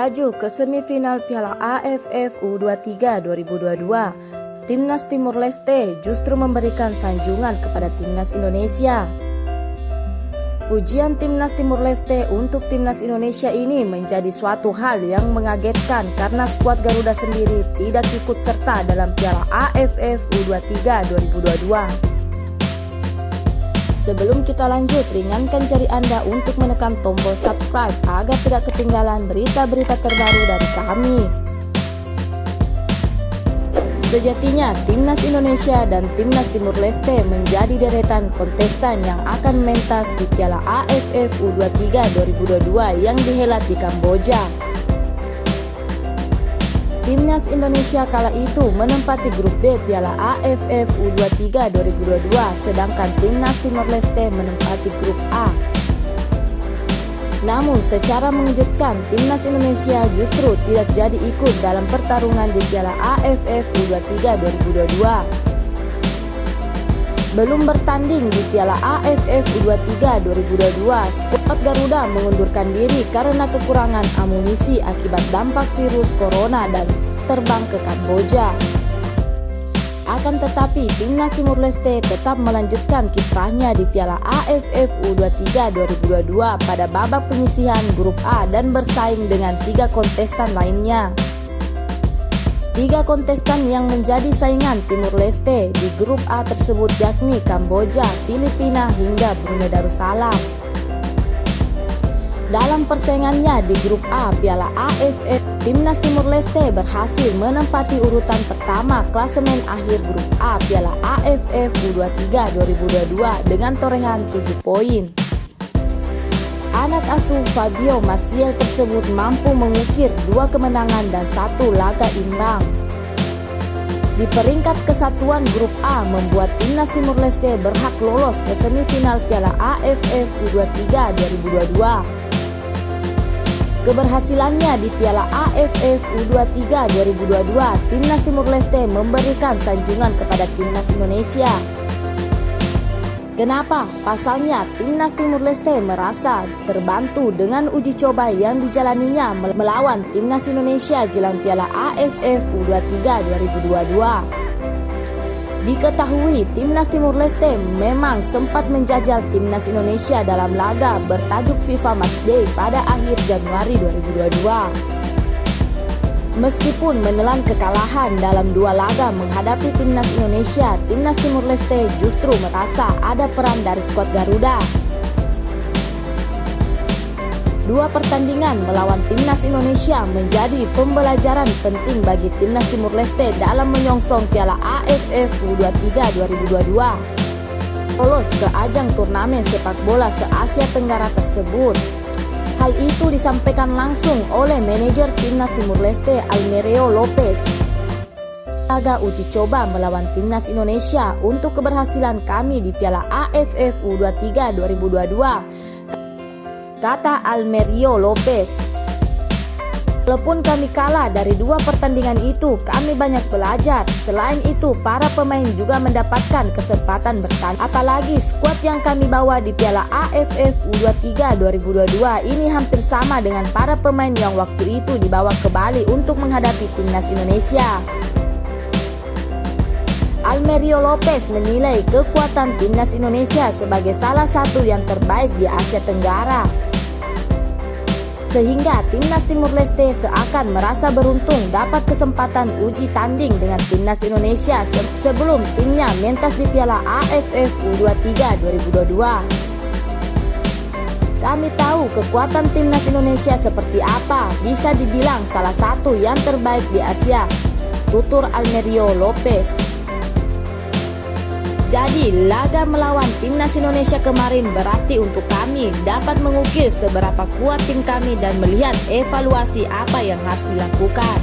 melaju ke semifinal Piala AFF U23 2022. Timnas Timur Leste justru memberikan sanjungan kepada Timnas Indonesia. Pujian Timnas Timur Leste untuk Timnas Indonesia ini menjadi suatu hal yang mengagetkan karena skuad Garuda sendiri tidak ikut serta dalam Piala AFF U23 2022. Sebelum kita lanjut, ringankan jari Anda untuk menekan tombol subscribe agar tidak ketinggalan berita-berita terbaru dari kami. Sejatinya, Timnas Indonesia dan Timnas Timur Leste menjadi deretan kontestan yang akan mentas di Piala AFF U23 2022 yang dihelat di Kamboja. Timnas Indonesia kala itu menempati grup B Piala AFF U23 2022, sedangkan Timnas Timor Leste menempati grup A. Namun secara mengejutkan, Timnas Indonesia justru tidak jadi ikut dalam pertarungan di Piala AFF U23 2022. Belum bertanding di Piala AFF U23 2022, skuad Garuda mengundurkan diri karena kekurangan amunisi akibat dampak virus corona dan terbang ke Kamboja. Akan tetapi, Timnas Timur Leste tetap melanjutkan kiprahnya di Piala AFF U23 2022 pada babak penyisihan grup A dan bersaing dengan 3 kontestan lainnya. 3 kontestan yang menjadi saingan Timur Leste di grup A tersebut yakni Kamboja, Filipina, hingga Brunei Darussalam. Dalam persaingannya di grup A Piala AFF, Timnas Timur Leste berhasil menempati urutan pertama klasemen akhir grup A Piala AFF U23 2022 dengan torehan 7 poin. Anak asuh Fabio Maciel tersebut mampu mengukir 2 kemenangan dan 1 laga imbang. Di peringkat kesatuan grup A membuat Timnas Timur Leste berhak lolos ke semifinal Piala AFF U23 2022. Keberhasilannya di Piala AFF U23 2022, Timnas Timur Leste memberikan sanjungan kepada Timnas Indonesia. Kenapa? Pasalnya, Timnas Timur Leste merasa terbantu dengan uji coba yang dijalaninya melawan Timnas Indonesia jelang Piala AFF U23 2022. Diketahui, Timnas Timur Leste memang sempat menjajal Timnas Indonesia dalam laga bertajuk FIFA Matchday pada akhir Januari 2022. Meskipun menelan kekalahan dalam 2 laga menghadapi Timnas Indonesia, Timnas Timur Leste justru merasa ada peran dari skuad Garuda. 2 pertandingan melawan Timnas Indonesia menjadi pembelajaran penting bagi Timnas Timur Leste dalam menyongsong Piala AFF U23 2022. Lolos ke ajang turnamen sepak bola se-Asia Tenggara tersebut. Hal itu disampaikan langsung oleh manajer Timnas Timur Leste Almerio Lopez. Laga uji coba melawan Timnas Indonesia untuk keberhasilan kami di Piala AFF U23 2022, kata Almerio Lopez. Walaupun kami kalah dari 2 pertandingan itu, kami banyak belajar. Selain itu, para pemain juga mendapatkan kesempatan bertanding. Apalagi skuad yang kami bawa di Piala AFF U23 2022 ini hampir sama dengan para pemain yang waktu itu dibawa ke Bali untuk menghadapi Timnas Indonesia. Almerio Lopez menilai kekuatan Timnas Indonesia sebagai salah satu yang terbaik di Asia Tenggara. Sehingga Timnas Timur Leste seakan merasa beruntung dapat kesempatan uji tanding dengan Timnas Indonesia sebelum timnya mentas di Piala AFF U23 2022. Kami tahu kekuatan Timnas Indonesia seperti apa, bisa dibilang salah satu yang terbaik di Asia, tutur Almerio Lopez. Jadi, laga melawan Timnas Indonesia kemarin berarti untuk kami dapat mengukir seberapa kuat tim kami dan melihat evaluasi apa yang harus dilakukan.